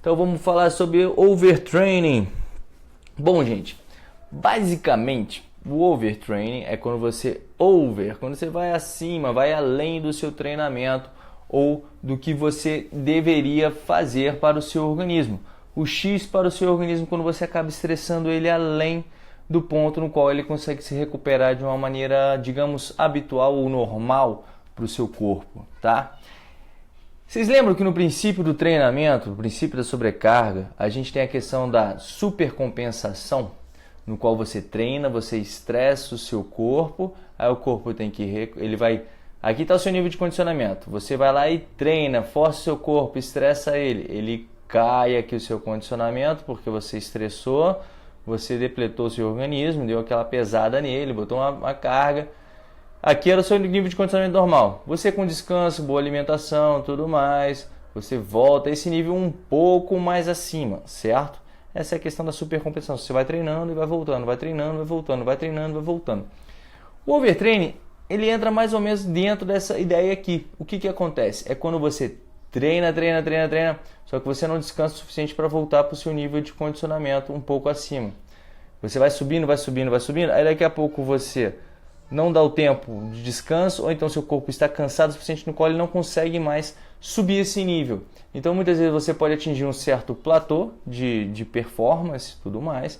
Então vamos falar sobre overtraining. Bom, gente, basicamente o overtraining é quando você quando você vai acima, vai além do seu treinamento ou do que você deveria fazer para o seu organismo. O X para o seu organismo quando você acaba estressando ele além do ponto no qual ele consegue se recuperar de uma maneira, digamos, habitual ou normal para o seu corpo, tá? Vocês lembram que no princípio do treinamento, no princípio da sobrecarga, a gente tem a questão da supercompensação, no qual você treina, você estressa o seu corpo, aí o corpo tem que... Aqui está o seu nível de condicionamento. Você vai lá e treina, força o seu corpo, estressa ele cai aqui o seu condicionamento porque você estressou, você depletou o seu organismo, deu aquela pesada nele, botou uma carga. Aqui era o seu nível de condicionamento normal. Você com descanso, boa alimentação, tudo mais, você volta a esse nível um pouco mais acima, certo? Essa é a questão da supercompensação. Você vai treinando e vai voltando, vai treinando, vai voltando, vai treinando, vai voltando. O overtraining, ele entra mais ou menos dentro dessa ideia aqui. O que acontece? É quando você treina, só que você não descansa o suficiente para voltar para o seu nível de condicionamento um pouco acima. Você vai subindo, aí daqui a pouco você não dá o tempo de descanso, ou então seu corpo está cansado o suficiente no qual ele não consegue mais subir esse nível. Então muitas vezes você pode atingir um certo platô de performance e tudo mais.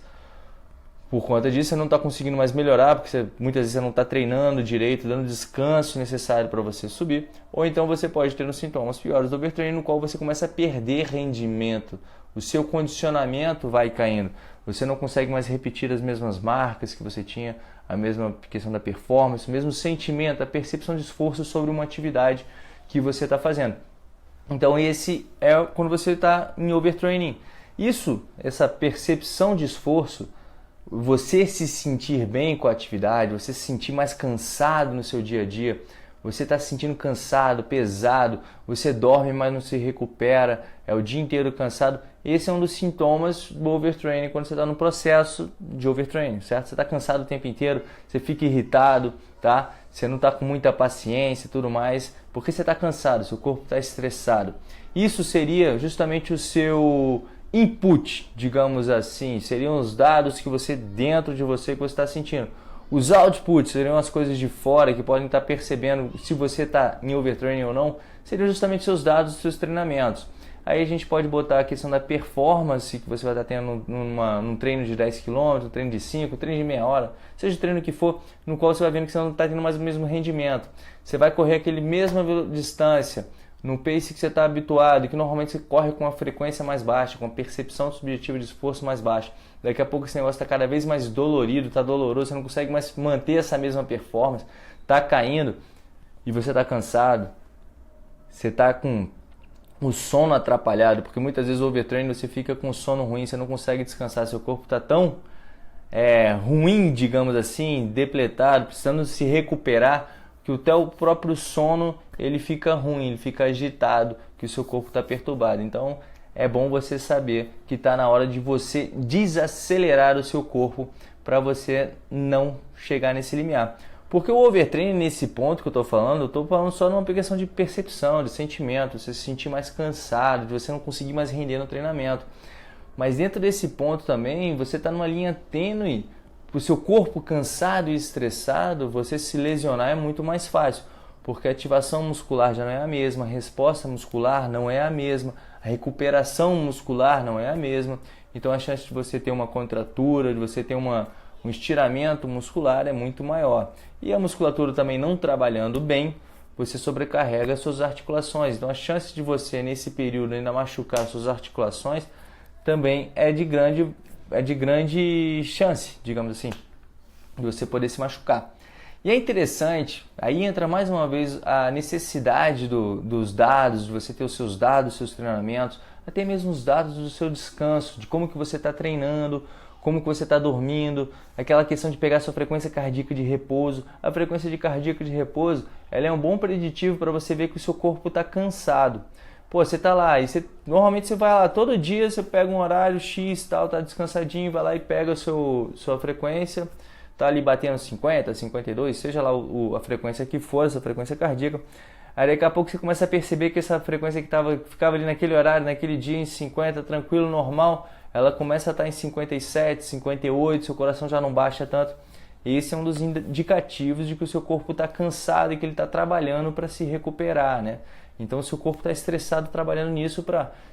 Por conta disso, você não está conseguindo mais melhorar, porque muitas vezes você não está treinando direito, dando o descanso necessário para você subir. Ou então você pode ter os sintomas piores do overtraining, no qual você começa a perder rendimento. O seu condicionamento vai caindo. Você não consegue mais repetir as mesmas marcas que você tinha, a mesma questão da performance, o mesmo sentimento, a percepção de esforço sobre uma atividade que você está fazendo. Então esse é quando você está em overtraining. Essa percepção de esforço, você se sentir bem com a atividade, você se sentir mais cansado no seu dia a dia, você está se sentindo cansado, pesado, você dorme, mas não se recupera, é o dia inteiro cansado. Esse é um dos sintomas do overtraining quando você está no processo de overtraining, certo? Você está cansado o tempo inteiro, você fica irritado, tá? Você não está com muita paciência e tudo mais, porque você está cansado, seu corpo está estressado. Isso seria justamente o seu input, digamos assim, seriam os dados que você, dentro de você, que você está sentindo. Os outputs seriam as coisas de fora que podem estar percebendo se você está em overtraining ou não, seriam justamente seus dados dos seus treinamentos. Aí a gente pode botar a questão da performance que você vai estar tendo num treino de 10 km, treino de 5, treino de meia hora, seja o treino que for, no qual você vai vendo que você não está tendo mais o mesmo rendimento. Você vai correr aquele mesma distância, no pace que você está habituado, que normalmente você corre com uma frequência mais baixa, com uma percepção subjetiva de esforço mais baixa. Daqui a pouco esse negócio está cada vez mais dolorido, está doloroso, você não consegue mais manter essa mesma performance, está caindo e você está cansado, você está com o sono atrapalhado, porque muitas vezes o overtraining você fica com sono ruim, você não consegue descansar, seu corpo está tão ruim, digamos assim, depletado, precisando se recuperar, que até o próprio sono ele fica ruim, ele fica agitado, que o seu corpo está perturbado. Então é bom você saber que está na hora de você desacelerar o seu corpo para você não chegar nesse limiar. Porque o overtraining, nesse ponto que eu estou falando só numa questão de percepção, de sentimento, você se sentir mais cansado, de você não conseguir mais render no treinamento. Mas dentro desse ponto também, você está numa linha tênue. O seu corpo cansado e estressado, você se lesionar é muito mais fácil, porque a ativação muscular já não é a mesma, a resposta muscular não é a mesma, a recuperação muscular não é a mesma, então a chance de você ter uma contratura, de você ter um estiramento muscular é muito maior. E a musculatura também não trabalhando bem, você sobrecarrega as suas articulações, então a chance de você nesse período ainda machucar as suas articulações também é de grande chance, digamos assim, de você poder se machucar. E é interessante, aí entra mais uma vez a necessidade dos dados, de você ter os seus dados, os seus treinamentos, até mesmo os dados do seu descanso, de como que você está treinando, como que você está dormindo, aquela questão de pegar a sua frequência cardíaca de repouso. A frequência cardíaca de repouso, ela é um bom preditivo para você ver que o seu corpo está cansado. Pô, você tá lá, e normalmente você vai lá, todo dia você pega um horário X, tal, tá descansadinho, vai lá e pega sua frequência, tá ali batendo 50, 52, seja lá a frequência que for, essa frequência cardíaca. Aí daqui a pouco você começa a perceber que essa frequência que ficava ali naquele horário, naquele dia em 50, tranquilo, normal, ela começa a estar em 57, 58, seu coração já não baixa tanto. Esse é um dos indicativos de que o seu corpo está cansado e que ele está trabalhando para se recuperar, né? Então, o seu corpo está estressado trabalhando nisso,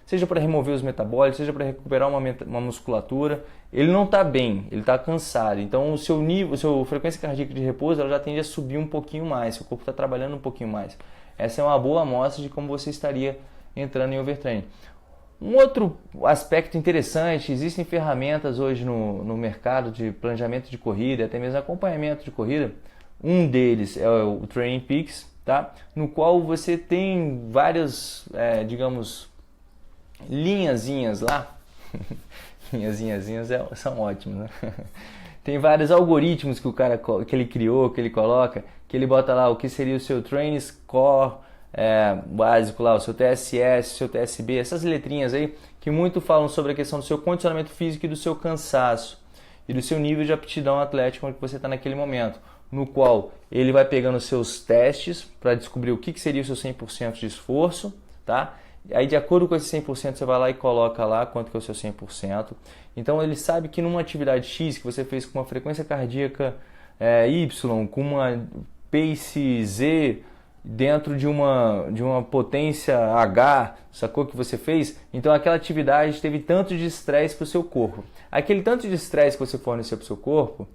seja para remover os metabólicos, seja para recuperar uma musculatura. Ele não está bem, ele está cansado. Então, a sua frequência cardíaca de repouso ela já tende a subir um pouquinho mais, seu corpo está trabalhando um pouquinho mais. Essa é uma boa amostra de como você estaria entrando em overtraining. Um outro aspecto interessante, existem ferramentas hoje no mercado de planejamento de corrida, até mesmo acompanhamento de corrida. Um deles é o Training Peaks, tá? No qual você tem várias, digamos, linhazinhas lá. Linhazinhas são ótimas, né? Tem vários algoritmos que ele criou, que ele coloca, que ele bota lá o que seria o seu Training Score, básico lá, o seu TSS, o seu TSB, essas letrinhas aí que muito falam sobre a questão do seu condicionamento físico e do seu cansaço e do seu nível de aptidão atlética onde você está naquele momento, no qual ele vai pegando os seus testes para descobrir o que seria o seu 100% de esforço, tá? Aí de acordo com esse 100% você vai lá e coloca lá quanto que é o seu 100%. Então ele sabe que numa atividade X que você fez com uma frequência cardíaca Y, com uma pace Z, dentro de uma potência H, sacou, que você fez? Então aquela atividade teve tanto de estresse para o seu corpo. Aquele tanto de estresse que você forneceu para o seu corpo,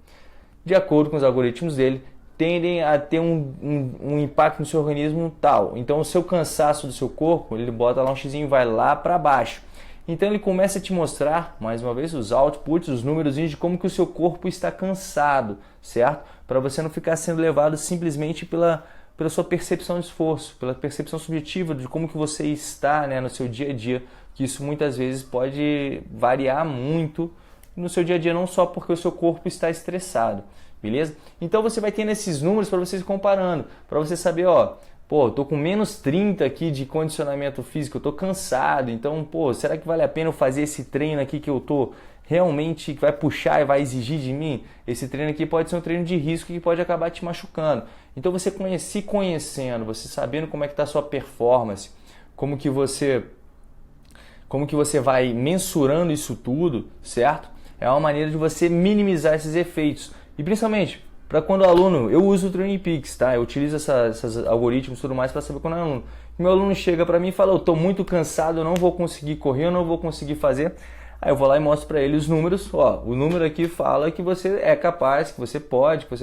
de acordo com os algoritmos dele, tendem a ter um impacto no seu organismo tal. Então o seu cansaço do seu corpo, ele bota lá um xizinho e vai lá para baixo. Então ele começa a te mostrar, mais uma vez, os outputs, os números de como que o seu corpo está cansado, certo? Para você não ficar sendo levado simplesmente pela sua percepção de esforço, pela percepção subjetiva de como que você está, né, no seu dia a dia, que isso muitas vezes pode variar muito no seu dia a dia, não só porque o seu corpo está estressado, beleza? Então você vai tendo esses números para você ir comparando, para você saber, eu tô com menos 30 aqui de condicionamento físico, eu tô cansado, então, será que vale a pena eu fazer esse treino aqui que eu tô realmente, que vai puxar e vai exigir de mim? Esse treino aqui pode ser um treino de risco que pode acabar te machucando. Então você se conhecendo, você sabendo como é que está a sua performance, como que você vai mensurando isso tudo, certo? É uma maneira de você minimizar esses efeitos. E principalmente, para quando o aluno, eu uso o Training Peaks, tá? Eu utilizo esses algoritmos e tudo mais para saber quando é aluno. Meu aluno chega para mim e fala, eu estou muito cansado, eu não vou conseguir correr, eu não vou conseguir fazer. Aí eu vou lá e mostro para ele os números. O número aqui fala que você é capaz, que você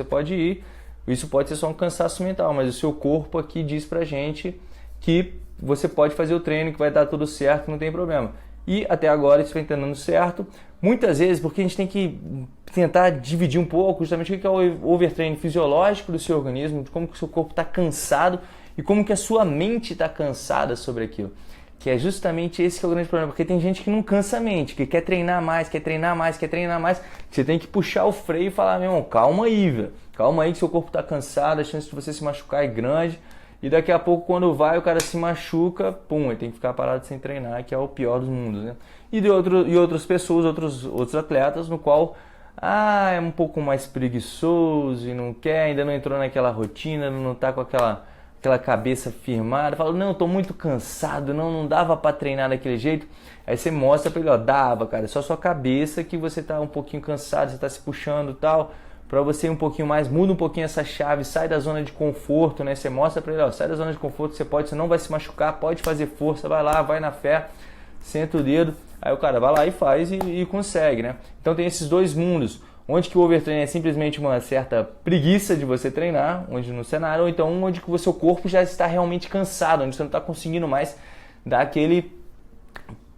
pode ir. Isso pode ser só um cansaço mental, mas o seu corpo aqui diz pra gente que você pode fazer o treino, que vai dar tudo certo, não tem problema. E até agora isso vem dando certo. Muitas vezes, porque a gente tem que tentar dividir um pouco justamente o que é o overtraining fisiológico do seu organismo, de como que o seu corpo está cansado e como que a sua mente está cansada sobre aquilo. Que é justamente esse que é o grande problema, porque tem gente que não cansa a mente, que quer treinar mais, você tem que puxar o freio e falar, meu irmão, calma aí, velho. Calma aí que seu corpo está cansado, a chance de você se machucar é grande. E daqui a pouco, quando o cara se machuca, ele tem que ficar parado sem treinar, que é o pior dos mundos, né? E outras pessoas, outros atletas, no qual é um pouco mais preguiçoso e não quer, ainda não entrou naquela rotina, não está com aquela cabeça firmada, fala, não, estou muito cansado, não dava para treinar daquele jeito. Aí você mostra para ele, dava, cara, é só sua cabeça que você está um pouquinho cansado, você está se puxando e tal, para você ir um pouquinho mais, muda um pouquinho essa chave, sai da zona de conforto, né? Você mostra para ele, sai da zona de conforto, você não vai se machucar, pode fazer força, vai lá, vai na fé, senta o dedo, aí o cara vai lá e faz e consegue, né? Então tem esses dois mundos, onde que o overtraining é simplesmente uma certa preguiça de você treinar, onde no cenário, ou então onde que o seu corpo já está realmente cansado, onde você não está conseguindo mais dar aquele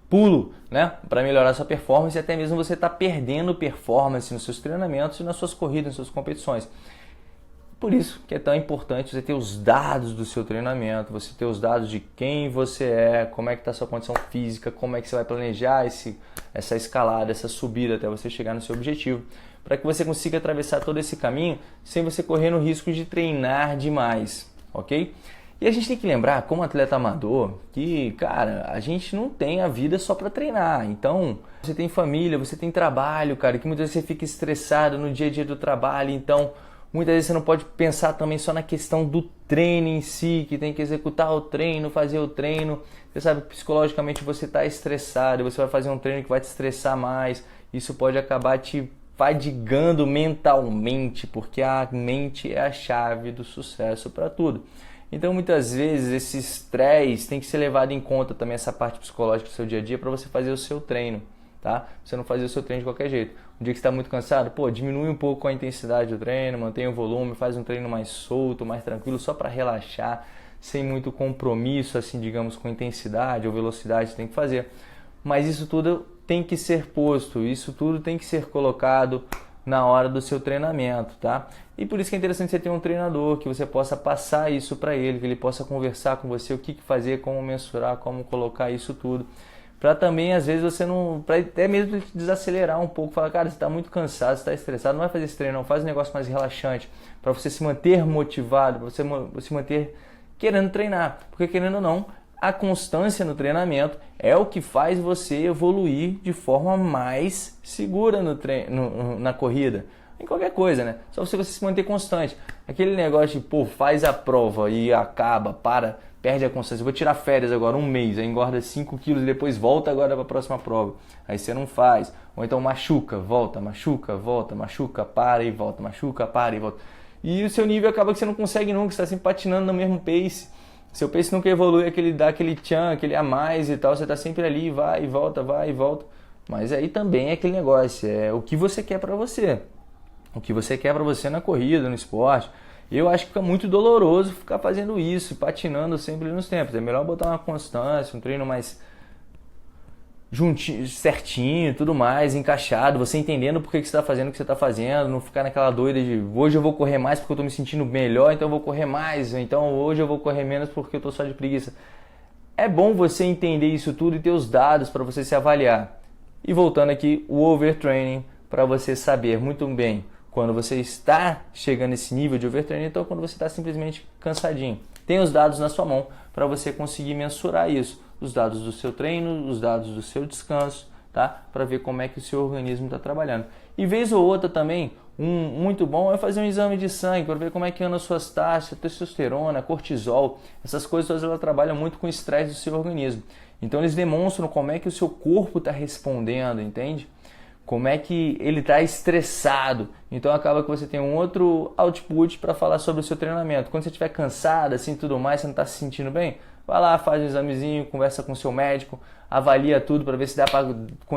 pulo, né, para melhorar a sua performance, e até mesmo você está perdendo performance nos seus treinamentos e nas suas corridas, nas suas competições. Por isso que é tão importante você ter os dados do seu treinamento, você ter os dados de quem você é, como é que está a sua condição física, como é que você vai planejar essa escalada, essa subida até você chegar no seu objetivo, para que você consiga atravessar todo esse caminho sem você correr no risco de treinar demais, ok? E a gente tem que lembrar, como atleta amador, que, cara, a gente não tem a vida só para treinar. Então, você tem família, você tem trabalho, cara, que muitas vezes você fica estressado no dia a dia do trabalho, então Muitas vezes você não pode pensar também só na questão do treino em si, que tem que executar o treino, fazer o treino. Você sabe, psicologicamente você está estressado, você vai fazer um treino que vai te estressar mais. Isso pode acabar te fadigando mentalmente, porque a mente é a chave do sucesso para tudo. Então, muitas vezes, esse estresse tem que ser levado em conta também, essa parte psicológica do seu dia a dia, para você fazer o seu treino, tá? Você não fazer o seu treino de qualquer jeito. Um dia que você está muito cansado, pô, diminui um pouco a intensidade do treino, mantém o volume, faz um treino mais solto, mais tranquilo, só para relaxar, sem muito compromisso, assim, digamos, com intensidade ou velocidade que você tem que fazer. Mas isso tudo tem que ser posto, isso tudo tem que ser colocado na hora do seu treinamento, tá? E por isso que é interessante você ter um treinador, que você possa passar isso para ele, que ele possa conversar com você, o que fazer, como mensurar, como colocar isso tudo. Para também, às vezes, você não... para até mesmo te desacelerar um pouco, falar, cara, você está muito cansado, você está estressado, não vai fazer esse treino, não, faz um negócio mais relaxante, para você se manter motivado, para você se manter querendo treinar. Porque, querendo ou não, a constância no treinamento é o que faz você evoluir de forma mais segura na corrida. Em qualquer coisa, né? Só você se manter constante. Aquele negócio de, pô, faz a prova e acaba, perde a constância. Eu vou tirar férias agora, um mês, aí engorda 5 quilos e depois volta agora para a próxima prova. Aí você não faz. Ou então machuca, volta, machuca, para e volta, machuca, para e volta. E o seu nível acaba que você não consegue nunca, você está sempre patinando no mesmo pace. Seu pace nunca evolui, dá aquele tchan, aquele a mais e tal, você está sempre ali, vai e volta. Mas aí também é aquele negócio, é o que você quer para você. O que você quer para você na corrida, no esporte. Eu acho que fica muito doloroso ficar fazendo isso, patinando sempre nos tempos. É melhor botar uma constância, um treino mais juntinho, certinho, tudo mais, encaixado, você entendendo por que você está fazendo o que você está fazendo, não ficar naquela doida de hoje eu vou correr mais porque eu estou me sentindo melhor, então eu vou correr mais, ou então hoje eu vou correr menos porque eu estou só de preguiça. É bom você entender isso tudo e ter os dados para você se avaliar. E voltando aqui, o overtraining, para você saber muito bem quando você está chegando nesse nível de overtraining, então quando você está simplesmente cansadinho. Tem os dados na sua mão para você conseguir mensurar isso. Os dados do seu treino, os dados do seu descanso, tá? Para ver como é que o seu organismo está trabalhando. E vez ou outra também, muito bom é fazer um exame de sangue para ver como é que andam as suas taxas, testosterona, cortisol. Essas coisas elas trabalham muito com o estresse do seu organismo. Então eles demonstram como é que o seu corpo está respondendo, entende? Como é que ele está estressado. Então acaba que você tem um outro output para falar sobre o seu treinamento. Quando você estiver cansado, assim, tudo mais, você não está se sentindo bem, vai lá, faz um examezinho, conversa com o seu médico, avalia tudo para ver se dá para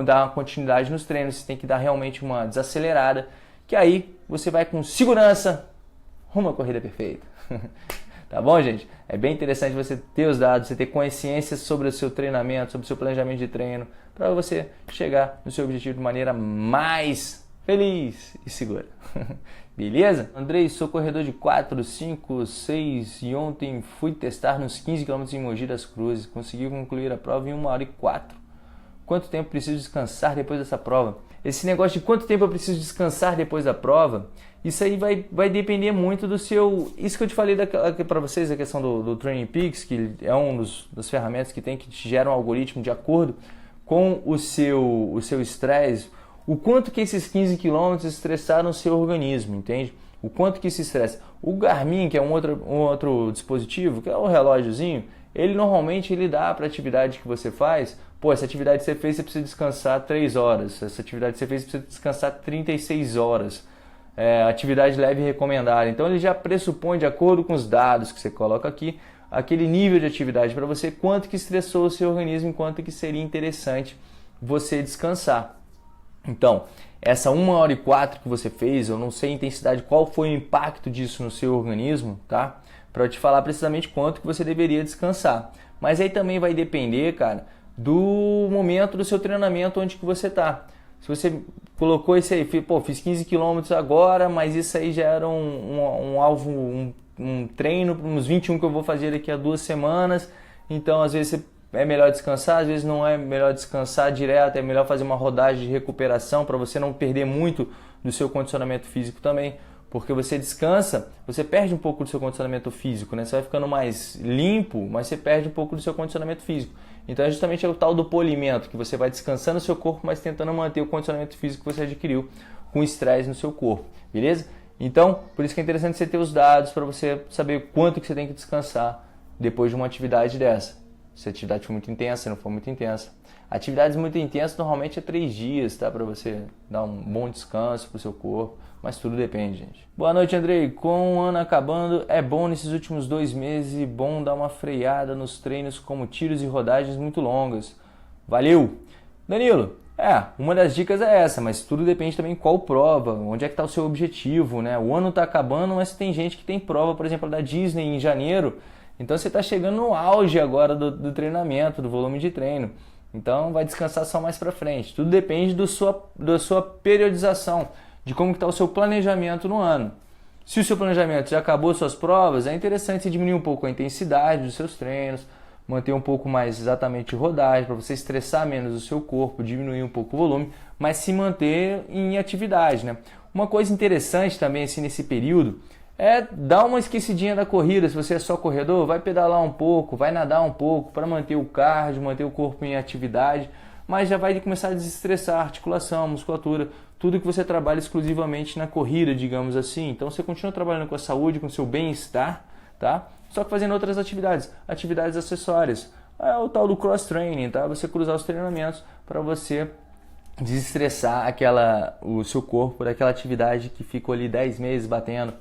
dar uma continuidade nos treinos, se tem que dar realmente uma desacelerada, que aí você vai com segurança rumo à corrida perfeita. Tá bom, gente? É bem interessante você ter os dados, você ter consciência sobre o seu treinamento, sobre o seu planejamento de treino, para você chegar no seu objetivo de maneira mais feliz e segura. Beleza? Andrei, sou corredor de 4, 5, 6 e ontem fui testar nos 15 km em Mogi das Cruzes. Consegui concluir a prova em 1 hora e 4. Quanto tempo preciso descansar depois dessa prova? Esse negócio de quanto tempo eu preciso descansar depois da prova, isso aí vai depender muito do seu... Isso que eu te falei para vocês, a questão do Training Peaks, que é uma das ferramentas que te gera um algoritmo de acordo com o seu estresse, o quanto que esses 15 km estressaram o seu organismo, entende? O quanto que isso estressa. O Garmin, que é um outro dispositivo, que é o relógiozinho, ele normalmente dá para a atividade que você faz. Pô, essa atividade que você fez, você precisa descansar 3 horas. Essa atividade que você fez, você precisa descansar 36 horas. Atividade leve recomendada. Então ele já pressupõe, de acordo com os dados que você coloca aqui, aquele nível de atividade para você, quanto que estressou o seu organismo, quanto que seria interessante você descansar. Então, essa 1 hora e 4 que você fez, eu não sei a intensidade, qual foi o impacto disso no seu organismo, tá? Para eu te falar precisamente quanto que você deveria descansar. Mas aí também vai depender, cara, do momento do seu treinamento, onde que você tá. Se você colocou isso aí, pô, fiz 15 km agora, mas isso aí já era um alvo, um treino, uns 21 que eu vou fazer daqui a 2 semanas, então às vezes é melhor descansar, às vezes não é melhor descansar direto, é melhor fazer uma rodagem de recuperação para você não perder muito do seu condicionamento físico também, porque você descansa, você perde um pouco do seu condicionamento físico, né? Você vai ficando mais limpo, mas você perde um pouco do seu condicionamento físico. Então é justamente o tal do polimento, que você vai descansando o seu corpo, mas tentando manter o condicionamento físico que você adquiriu com estresse no seu corpo, beleza? Então, por isso que é interessante você ter os dados para você saber quanto que você tem que descansar depois de uma atividade dessa. Se a atividade for muito intensa, se não for muito intensa. Atividades muito intensas normalmente é 3 dias, tá? Para você dar um bom descanso para o seu corpo, mas tudo depende, gente. Boa noite, Andrei. Com o ano acabando, é bom nesses últimos 2 meses e bom dar uma freada nos treinos como tiros e rodagens muito longas. Valeu! Danilo, uma das dicas é essa, mas tudo depende também qual prova, onde é que está o seu objetivo, né? O ano está acabando, mas tem gente que tem prova, por exemplo, da Disney em janeiro, então você está chegando no auge agora do treinamento, do volume de treino. Então vai descansar só mais para frente. Tudo depende da sua periodização, de como está o seu planejamento no ano. Se o seu planejamento já acabou suas provas, é interessante você diminuir um pouco a intensidade dos seus treinos, manter um pouco mais exatamente rodagem, para você estressar menos o seu corpo, diminuir um pouco o volume, mas se manter em atividade, né? Uma coisa interessante também assim, nesse período é dar uma esquecidinha da corrida. Se você é só corredor, vai pedalar um pouco, vai nadar um pouco para manter o cardio, manter o corpo em atividade, mas já vai começar a desestressar a articulação, a musculatura, tudo que você trabalha exclusivamente na corrida, digamos assim. Então você continua trabalhando com a saúde, com o seu bem-estar, tá? Só que fazendo outras atividades acessórias. É o tal do cross-training, tá? Você cruzar os treinamentos para você desestressar o seu corpo daquela atividade que ficou ali 10 meses batendo.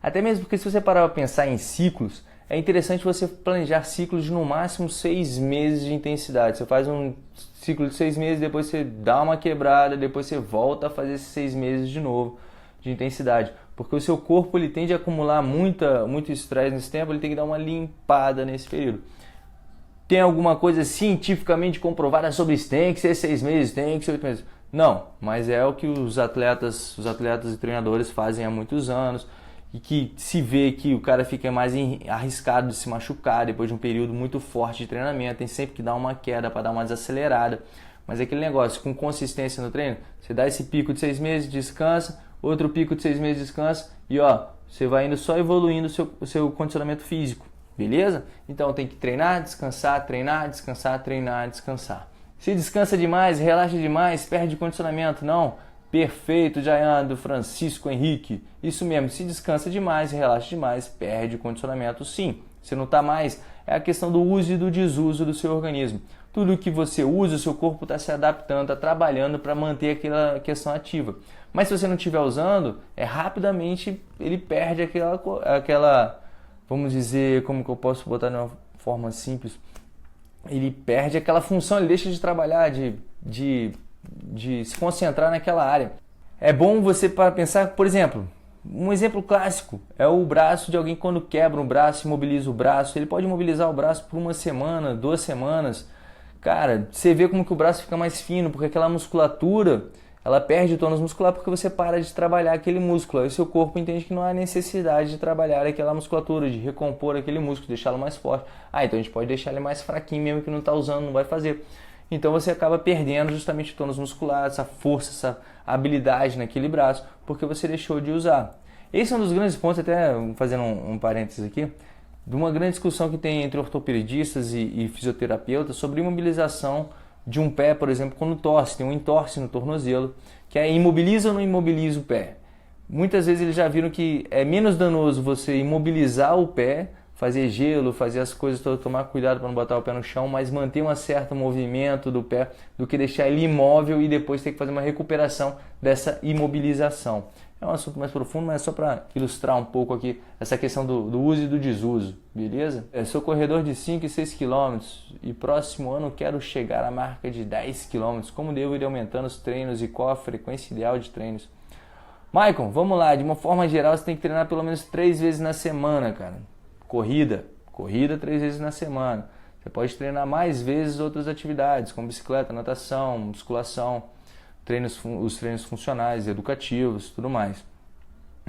Até mesmo porque se você parar para pensar em ciclos, é interessante você planejar ciclos de no máximo 6 meses de intensidade. Você faz um ciclo de 6 meses, depois você dá uma quebrada, depois você volta a fazer esses 6 meses de novo de intensidade. Porque o seu corpo ele tende a acumular muito estresse nesse tempo, ele tem que dar uma limpada nesse período. Tem alguma coisa cientificamente comprovada sobre isso? Tem que ser 6 meses, tem que ser 8 meses? Não, mas é o que os atletas e treinadores fazem há muitos anos. E que se vê que o cara fica mais arriscado de se machucar depois de um período muito forte de treinamento, tem sempre que dar uma queda para dar uma desacelerada. Mas é aquele negócio, com consistência no treino, você dá esse pico de 6 meses, descansa, outro pico de 6 meses, descansa, e você vai indo só evoluindo o seu condicionamento físico, beleza? Então tem que treinar, descansar, treinar, descansar, treinar, descansar. Se descansa demais, relaxa demais, perde condicionamento, não. Perfeito, Jayan, do Francisco Henrique. Isso mesmo, se descansa demais, relaxa demais, perde o condicionamento sim. Se não está mais, é a questão do uso e do desuso do seu organismo. Tudo que você usa, o seu corpo está se adaptando, está trabalhando para manter aquela questão ativa. Mas se você não estiver usando, rapidamente ele perde aquela, vamos dizer, como que eu posso botar de uma forma simples, ele perde aquela função, ele deixa de trabalhar, de se concentrar naquela área. É bom você para pensar, por exemplo, um exemplo clássico é o braço de alguém quando quebra um braço, imobiliza o braço. Ele pode imobilizar o braço por 1 semana, 2 semanas. Cara, você vê como que o braço fica mais fino, porque aquela musculatura, ela perde o tônus muscular porque você para de trabalhar aquele músculo. Aí o seu corpo entende que não há necessidade de trabalhar aquela musculatura, de recompor aquele músculo, deixá-lo mais forte. Então a gente pode deixar ele mais fraquinho mesmo que não está usando, não vai fazer. Então você acaba perdendo justamente o tônus muscular, essa força, essa habilidade naquele braço, porque você deixou de usar. Esse é um dos grandes pontos, até fazendo um parênteses aqui, de uma grande discussão que tem entre ortopedistas e fisioterapeutas sobre imobilização de um pé, por exemplo, quando torce, tem um entorse no tornozelo, que é imobiliza ou não imobiliza o pé. Muitas vezes eles já viram que é menos danoso você imobilizar o pé, fazer gelo, fazer as coisas todas, tomar cuidado para não botar o pé no chão, mas manter um certo movimento do pé, do que deixar ele imóvel e depois ter que fazer uma recuperação dessa imobilização. É um assunto mais profundo, mas é só para ilustrar um pouco aqui essa questão do uso e do desuso, beleza? Eu sou corredor de 5 e 6 km e próximo ano quero chegar à marca de 10 km. Como devo ir aumentando os treinos e qual a frequência ideal de treinos? Maicon, vamos lá, de uma forma geral você tem que treinar pelo menos 3 vezes na semana, cara. Corrida 3 vezes na semana. Você pode treinar mais vezes outras atividades, como bicicleta, natação, musculação, os treinos funcionais, educativos, tudo mais.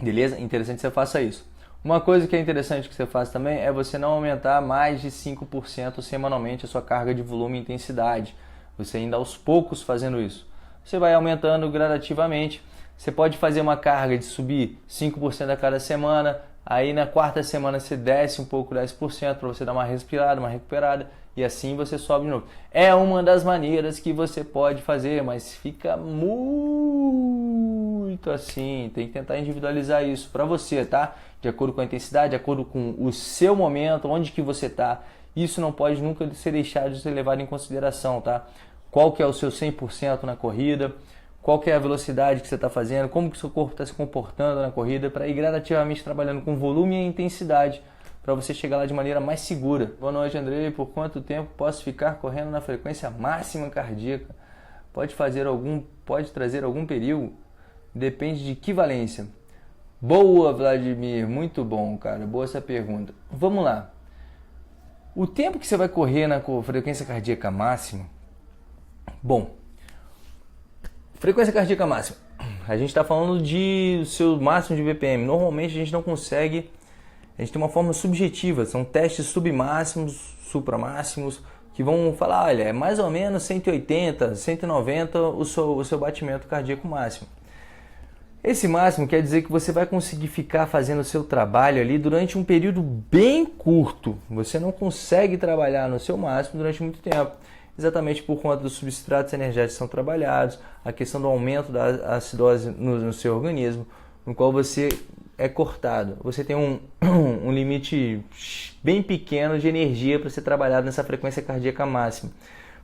Beleza? Interessante que você faça isso. Uma coisa que é interessante que você faça também é você não aumentar mais de 5% semanalmente a sua carga de volume e intensidade. Você ainda aos poucos fazendo isso. Você vai aumentando gradativamente. Você pode fazer uma carga de subir 5% a cada semana. Aí na 4ª semana você desce um pouco 10% para você dar uma respirada, uma recuperada e assim você sobe de novo. É uma das maneiras que você pode fazer, mas fica muito muito assim, tem que tentar individualizar isso para você, tá? De acordo com a intensidade, de acordo com o seu momento, onde que você tá. Isso não pode nunca ser deixado de ser levado em consideração, tá? Qual que é o seu 100% na corrida, qual que é a velocidade que você está fazendo, como que o seu corpo está se comportando na corrida, para ir gradativamente trabalhando com volume e intensidade, para você chegar lá de maneira mais segura. Boa noite, Andrei. Por quanto tempo posso ficar correndo na frequência máxima cardíaca? Pode trazer algum perigo? Depende de que valência? Boa, Vladimir. Muito bom, cara. Boa essa pergunta. Vamos lá. O tempo que você vai correr na frequência cardíaca máxima... Bom, frequência cardíaca máxima. A gente está falando de seu máximo de BPM. Normalmente a gente não consegue... A gente tem uma forma subjetiva. São testes submáximos, supramáximos, que vão falar, olha, é mais ou menos 180, 190 o seu batimento cardíaco máximo. Esse máximo quer dizer que você vai conseguir ficar fazendo o seu trabalho ali durante um período bem curto. Você não consegue trabalhar no seu máximo durante muito tempo. Exatamente por conta dos substratos energéticos que são trabalhados, a questão do aumento da acidose no seu organismo, no qual você é cortado. Você tem um limite bem pequeno de energia para ser trabalhado nessa frequência cardíaca máxima.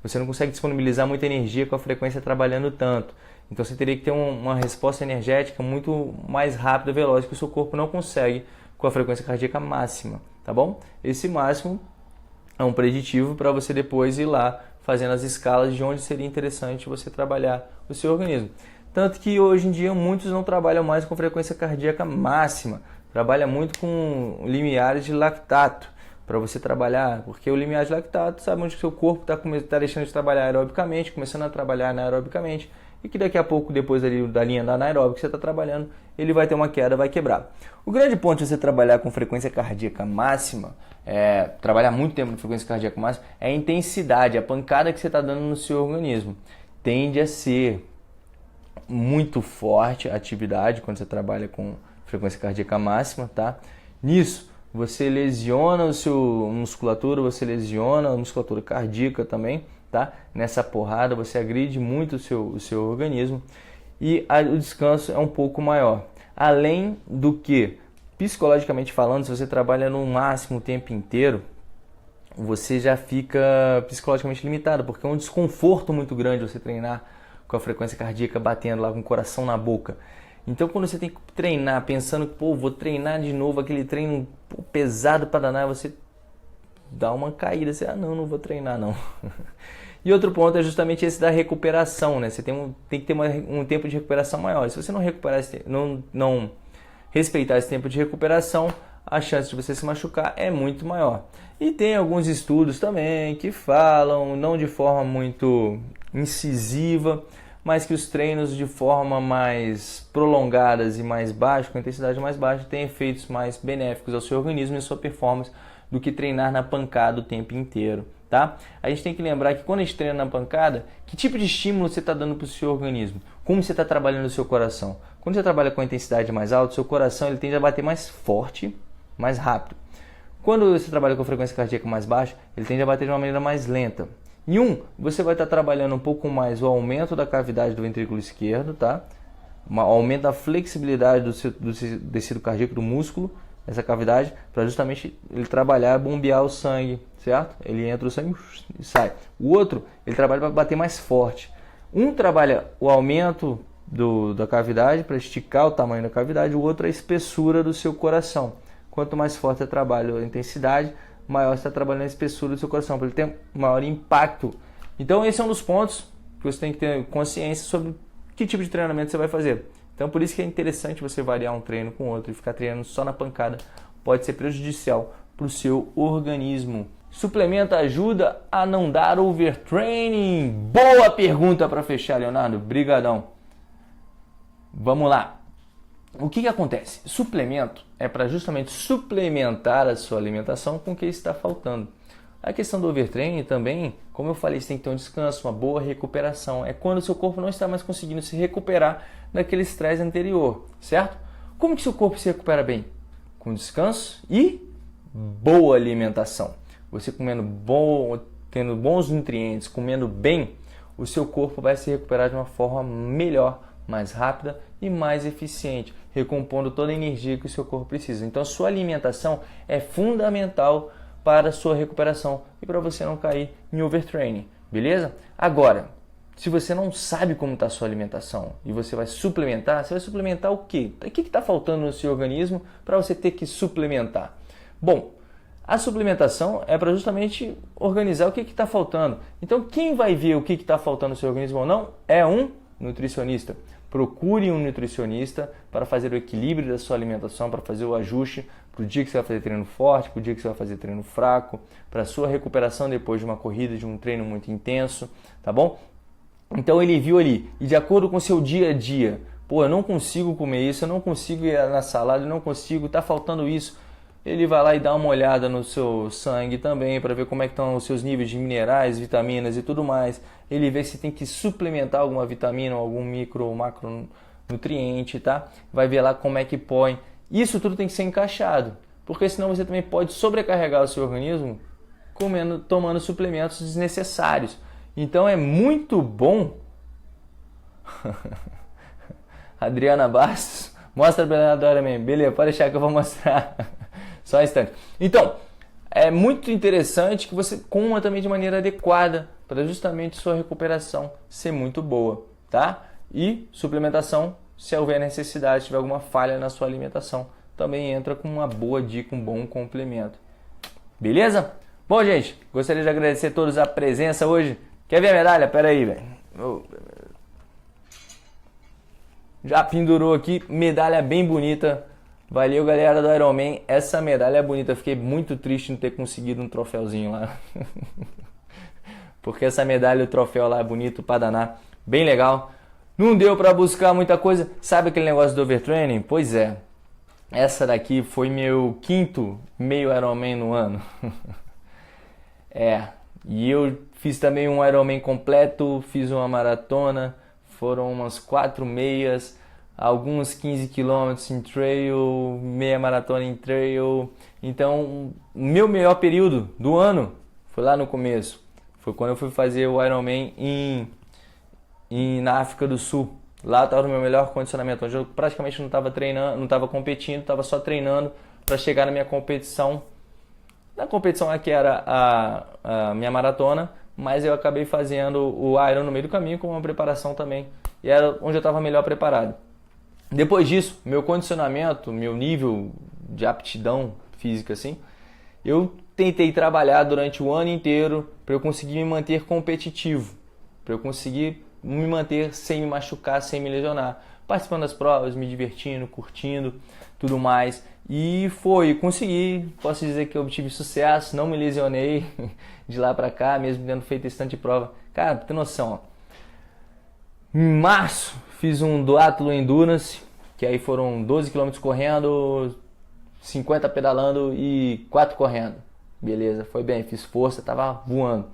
Você não consegue disponibilizar muita energia com a frequência trabalhando tanto. Então você teria que ter uma resposta energética muito mais rápida e veloz que o seu corpo não consegue com a frequência cardíaca máxima, tá bom? Esse máximo é um preditivo para você depois ir lá fazendo as escalas de onde seria interessante você trabalhar o seu organismo. Tanto que hoje em dia muitos não trabalham mais com frequência cardíaca máxima, trabalha muito com limiares de lactato para você trabalhar, porque o limiar de lactato sabe onde o seu corpo está deixando de trabalhar aerobicamente, começando a trabalhar anaerobicamente, e que daqui a pouco, depois ali da linha da anaeróbica que você está trabalhando, ele vai ter uma queda, vai quebrar. O grande ponto de você trabalhar com frequência cardíaca máxima, trabalhar muito tempo com frequência cardíaca máxima, é a intensidade, a pancada que você está dando no seu organismo. Tende a ser muito forte a atividade quando você trabalha com frequência cardíaca máxima, tá? Nisso, você lesiona a sua musculatura, você lesiona a musculatura cardíaca também, tá? Nessa porrada, você agride muito o seu organismo e o descanso é um pouco maior. Além do que, psicologicamente falando, se você trabalha no máximo o tempo inteiro, você já fica psicologicamente limitado, porque é um desconforto muito grande você treinar com a frequência cardíaca batendo lá com o coração na boca. Então quando você tem que treinar pensando que, vou treinar de novo aquele treino pesado para danar, você dá uma caída, você, não vou treinar não. E outro ponto é justamente esse da recuperação, né? Você tem que ter um tempo de recuperação maior. Se você não recuperar não respeitar esse tempo de recuperação, a chance de você se machucar é muito maior. E tem alguns estudos também que falam, não de forma muito incisiva, mas que os treinos de forma mais prolongadas e mais baixa, com intensidade mais baixa, têm efeitos mais benéficos ao seu organismo e à sua performance do que treinar na pancada o tempo inteiro, tá? A gente tem que lembrar que quando a gente treina na pancada, que tipo de estímulo você está dando para o seu organismo? Como você está trabalhando o seu coração? Quando você trabalha com a intensidade mais alta, o seu coração ele tende a bater mais forte, mais rápido. Quando você trabalha com a frequência cardíaca mais baixa, ele tende a bater de uma maneira mais lenta. Você vai estar trabalhando um pouco mais o aumento da cavidade do ventrículo esquerdo, tá? Aumento da flexibilidade do tecido cardíaco, do músculo, essa cavidade, para justamente ele trabalhar, bombear o sangue, certo? Ele entra o sangue e sai. O outro, ele trabalha para bater mais forte. Um trabalha o aumento da cavidade para esticar o tamanho da cavidade, o outro é a espessura do seu coração. Quanto mais forte você trabalha a intensidade, maior você está trabalhando a espessura do seu coração, para ele ter maior impacto. Então esse é um dos pontos que você tem que ter consciência sobre que tipo de treinamento você vai fazer. Então por isso que é interessante você variar um treino com outro e ficar treinando só na pancada. Pode ser prejudicial para o seu organismo. Suplemento ajuda a não dar overtraining? Boa pergunta para fechar, Leonardo. Brigadão. Vamos lá. O que acontece? Suplemento é para justamente suplementar a sua alimentação com o que está faltando. A questão do overtraining também, como eu falei, você tem que ter um descanso, uma boa recuperação. É quando o seu corpo não está mais conseguindo se recuperar daquele estresse anterior, certo? Como que seu corpo se recupera bem? Com descanso e boa alimentação. Você tendo bons nutrientes, comendo bem, o seu corpo vai se recuperar de uma forma melhor, mais rápida e mais eficiente, recompondo toda a energia que o seu corpo precisa. Então, a sua alimentação é fundamental para a sua recuperação e para você não cair em overtraining, beleza? Agora, se você não sabe como está a sua alimentação e você vai suplementar, você vai suplementar o quê? O que está faltando no seu organismo para você ter que suplementar? Bom, a suplementação é para justamente organizar o que está faltando. Então, quem vai ver o que está faltando no seu organismo ou não é um nutricionista. Procure um nutricionista para fazer o equilíbrio da sua alimentação, para fazer o ajuste para o dia que você vai fazer treino forte, para o dia que você vai fazer treino fraco, para a sua recuperação depois de uma corrida, de um treino muito intenso, tá bom? Então ele viu ali, e de acordo com o seu dia a dia, pô, eu não consigo comer isso, eu não consigo ir na salada, eu não consigo, tá faltando isso. Ele vai lá e dá uma olhada no seu sangue também para ver como é que estão os seus níveis de minerais, vitaminas e tudo mais. Ele vê se tem que suplementar alguma vitamina, algum micro ou macronutriente, tá? Vai ver lá como é que põe. Isso tudo tem que ser encaixado, porque senão você também pode sobrecarregar o seu organismo tomando suplementos desnecessários. Então é muito bom. Adriana Bastos, mostra pra ela do Ironman. Beleza, pode deixar que eu vou mostrar. Só um instante. Então, é muito interessante que você coma também de maneira adequada para justamente sua recuperação ser muito boa, tá? E suplementação, se houver necessidade, se tiver alguma falha na sua alimentação, também entra com uma boa dica, um bom complemento. Beleza? Bom, gente, gostaria de agradecer a todos a presença hoje. Quer ver a medalha? Pera aí, velho. Já pendurou aqui, medalha bem bonita. Valeu, galera do Ironman. Essa medalha é bonita. Fiquei muito triste em ter conseguido um troféuzinho lá. Porque essa medalha, o troféu lá é bonito pra danar. Bem legal. Não deu pra buscar muita coisa. Sabe aquele negócio do overtraining? Pois é. Essa daqui foi meu 5º meio Ironman no ano. E eu fiz também um Ironman completo, fiz uma maratona, foram umas 4 meias, alguns 15 km em trail, meia maratona em trail. Então, o meu melhor período do ano foi lá no começo. Foi quando eu fui fazer o Ironman na África do Sul. Lá estava no meu melhor condicionamento, onde eu praticamente não estava treinando, não estava competindo, estava só treinando para chegar na minha competição. Na competição aqui era a minha maratona, mas eu acabei fazendo o Iron no meio do caminho com uma preparação também. E era onde eu estava melhor preparado. Depois disso, meu condicionamento, meu nível de aptidão física, assim, eu tentei trabalhar durante o ano inteiro para eu conseguir me manter competitivo, para eu conseguir me manter sem me machucar, sem me lesionar, participando das provas, me divertindo, curtindo, tudo mais. E consegui, posso dizer que eu obtive sucesso, não me lesionei de lá pra cá, mesmo tendo feito esse tanto de prova. Cara, pra ter noção, ó. Em março fiz um duathlon endurance, que aí foram 12 km correndo, 50 pedalando e 4 correndo. Beleza, foi bem, fiz força, tava voando.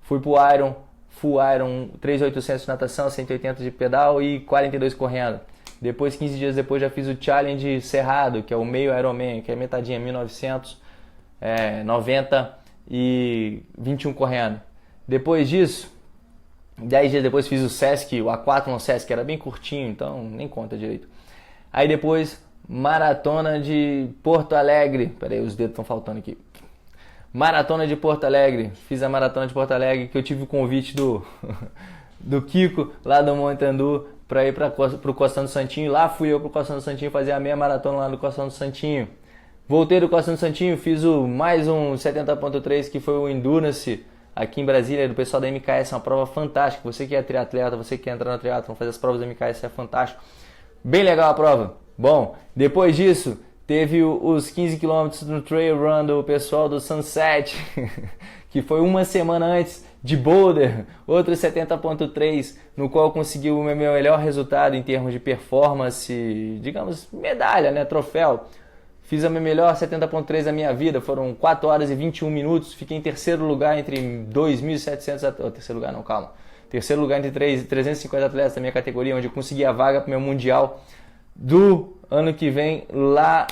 Fui pro Iron, Full Iron, 3.800 de natação, 180 de pedal e 42 correndo. Depois, 15 dias depois, já fiz o Challenge Cerrado, que é o meio Ironman, que é metadinha, 1900, 90 e 21 correndo. Depois disso, 10 dias depois fiz o Sesc, o A4 no Sesc, que era bem curtinho, então nem conta direito. Aí depois, Maratona de Porto Alegre. Peraí, os dedos estão faltando aqui. Maratona de Porto Alegre. Fiz a Maratona de Porto Alegre, que eu tive o convite do Kiko, lá do Montandu, para ir para o Costão do Santinho. Lá fui eu para o Costão do Santinho fazer a meia maratona lá no Costão do Santinho. Voltei do Costão do Santinho, fiz mais um 70.3, que foi o Endurance aqui em Brasília, do pessoal da MKS. É uma prova fantástica. Você que é triatleta, você que quer entrar no triatlon, fazer as provas da MKS, é fantástico. Bem legal a prova. Bom, depois disso, teve os 15 km no Trail Run do pessoal do Sunset, que foi uma semana antes de Boulder, outro 70.3, no qual eu consegui o meu melhor resultado em termos de performance, digamos, medalha, né, troféu. Fiz a minha melhor 70.3 da minha vida, foram 4 horas e 21 minutos, fiquei em terceiro lugar entre 2.700 atletas, terceiro lugar não, calma, terceiro lugar entre 350 atletas da minha categoria, onde eu consegui a vaga para o meu mundial do ano que vem lá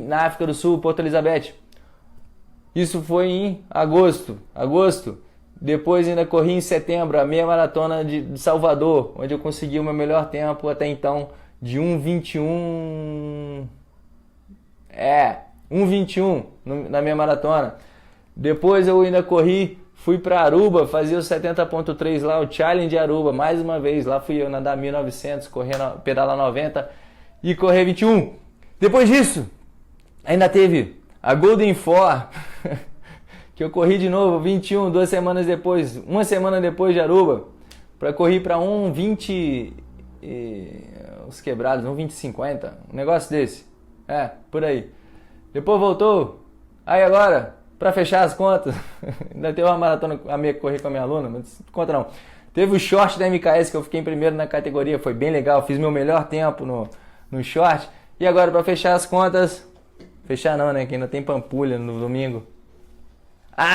na África do Sul, Porto Elizabeth. Isso foi em agosto. Depois ainda corri em setembro a meia maratona de Salvador, onde eu consegui o meu melhor tempo até então de 1:21. 1:21 na minha maratona. Depois eu ainda corri, fui para Aruba, fazia o 70.3 lá, o Challenge Aruba, mais uma vez. Lá fui eu nadar 1900, pedalar 90 e correr 21. Depois disso, ainda teve a Golden Four, que eu corri de novo 21, 2 semanas depois, uma semana depois de Aruba, para correr para 1:20 os quebrados, 1:20:50, um negócio desse. Por aí. Depois voltou. Aí agora, para fechar as contas, ainda teve uma maratona a meia que corri com a minha aluna, mas não conta não. Teve o short da MKS que eu fiquei em primeiro na categoria, foi bem legal, fiz meu melhor tempo no short. E agora para fechar as contas, fechar não, né, que ainda tem Pampulha no domingo.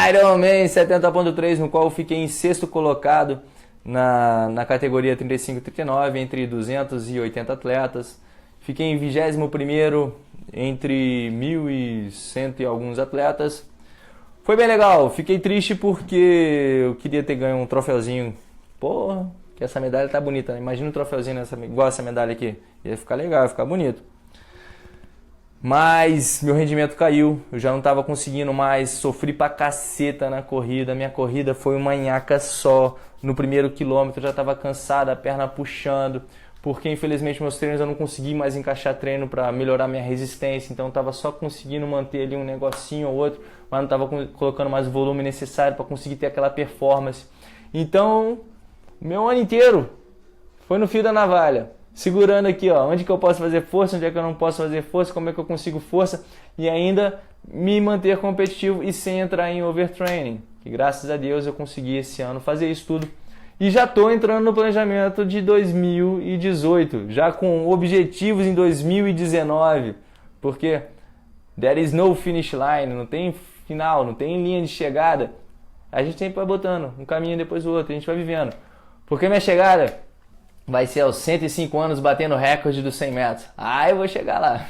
Ironman 70.3, no qual eu fiquei em sexto colocado na categoria 35-39, entre 280 atletas. Fiquei em 21º entre 1.100 e alguns atletas. Foi bem legal, fiquei triste porque eu queria ter ganho um troféuzinho. Porra, que essa medalha tá bonita, né? Imagina um troféuzinho igual essa medalha aqui. Ia ficar legal, ia ficar bonito. Mas meu rendimento caiu, eu já não estava conseguindo mais, sofri pra caceta na corrida, minha corrida foi uma nhaca só, no primeiro quilômetro eu já estava cansado, a perna puxando, porque infelizmente meus treinos eu não consegui mais encaixar treino para melhorar minha resistência, então eu estava só conseguindo manter ali um negocinho ou outro, mas não estava colocando mais o volume necessário para conseguir ter aquela performance. Então, meu ano inteiro foi no fio da navalha. Segurando aqui, ó, onde que eu posso fazer força, onde é que eu não posso fazer força, como é que eu consigo força e ainda me manter competitivo e sem entrar em overtraining. Que graças a Deus eu consegui esse ano fazer isso tudo. E já estou entrando no planejamento de 2018, já com objetivos em 2019. Porque there is no finish line, não tem final, não tem linha de chegada. A gente sempre vai botando um caminho depois do outro, a gente vai vivendo. Porque minha chegada vai ser aos 105 anos batendo recorde dos 100 metros. Eu vou chegar lá.